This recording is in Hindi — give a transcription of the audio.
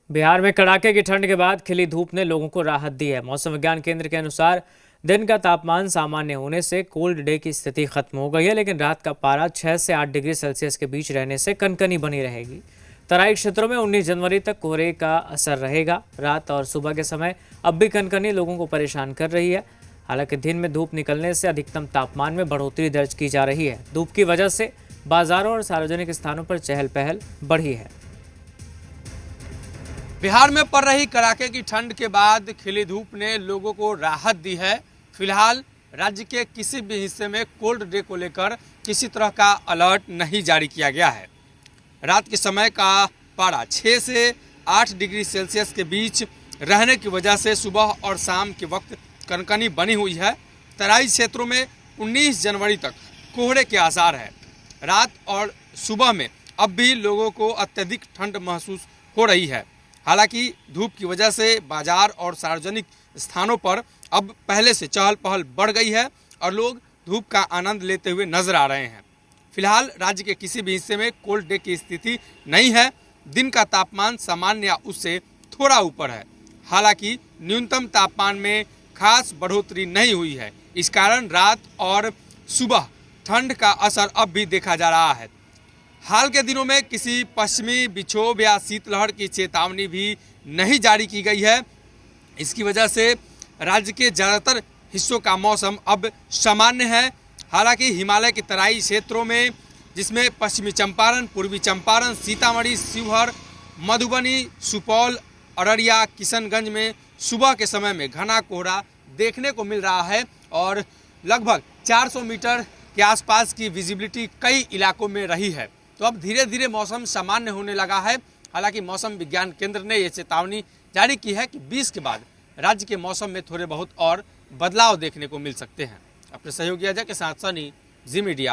बिहार में कड़ाके की ठंड के बाद खिली धूप ने लोगों को राहत दी है। मौसम विज्ञान केंद्र के अनुसार दिन का तापमान सामान्य होने से कोल्ड डे की स्थिति खत्म हो गई है, लेकिन रात का पारा 6 से 8 डिग्री सेल्सियस के बीच रहने से कनकनी बनी रहेगी। तराई क्षेत्रों में 19 जनवरी तक कोहरे का असर रहेगा। रात और सुबह के समय अब भी कनकनी लोगों को परेशान कर रही है। हालांकि दिन में धूप निकलने से अधिकतम तापमान में बढ़ोतरी दर्ज की जा रही है। धूप की वजह से बाजारों और सार्वजनिक स्थानों पर चहल पहल बढ़ी है। बिहार में पड़ रही कड़ाके की ठंड के बाद खिली धूप ने लोगों को राहत दी है। फिलहाल राज्य के किसी भी हिस्से में कोल्ड डे को लेकर किसी तरह का अलर्ट नहीं जारी किया गया है। रात के समय का पारा 6 से 8 डिग्री सेल्सियस के बीच रहने की वजह से सुबह और शाम के वक्त कनकनी बनी हुई है। तराई क्षेत्रों में 19 जनवरी तक कोहरे के आसार है। रात और सुबह में अब भी लोगों को अत्यधिक ठंड महसूस हो रही है। हालांकि धूप की वजह से बाजार और सार्वजनिक स्थानों पर अब पहले से चहल पहल बढ़ गई है और लोग धूप का आनंद लेते हुए नजर आ रहे हैं। फिलहाल राज्य के किसी भी हिस्से में कोल्ड डे की स्थिति नहीं है। दिन का तापमान सामान्य या उससे थोड़ा ऊपर है। हालांकि न्यूनतम तापमान में खास बढ़ोतरी नहीं हुई है। इस कारण रात और सुबह ठंड का असर अब भी देखा जा रहा है। हाल के दिनों में किसी पश्चिमी विक्षोभ या शीतलहर की चेतावनी भी नहीं जारी की गई है। इसकी वजह से राज्य के ज़्यादातर हिस्सों का मौसम अब सामान्य है। हालांकि हिमालय के तराई क्षेत्रों में, जिसमें पश्चिमी चंपारण, पूर्वी चंपारण, सीतामढ़ी, शिवहर, मधुबनी, सुपौल, अररिया, किशनगंज में सुबह के समय में घना कोहरा देखने को मिल रहा है और लगभग 400 मीटर के आसपास की विजिबिलिटी कई इलाकों में रही है। तो अब धीरे धीरे मौसम सामान्य होने लगा है। हालांकि मौसम विज्ञान केंद्र ने यह चेतावनी जारी की है कि 20 के बाद राज्य के मौसम में थोड़े बहुत और बदलाव देखने को मिल सकते हैं। अपने सहयोगी अजय के साथ सनी, जी मीडिया।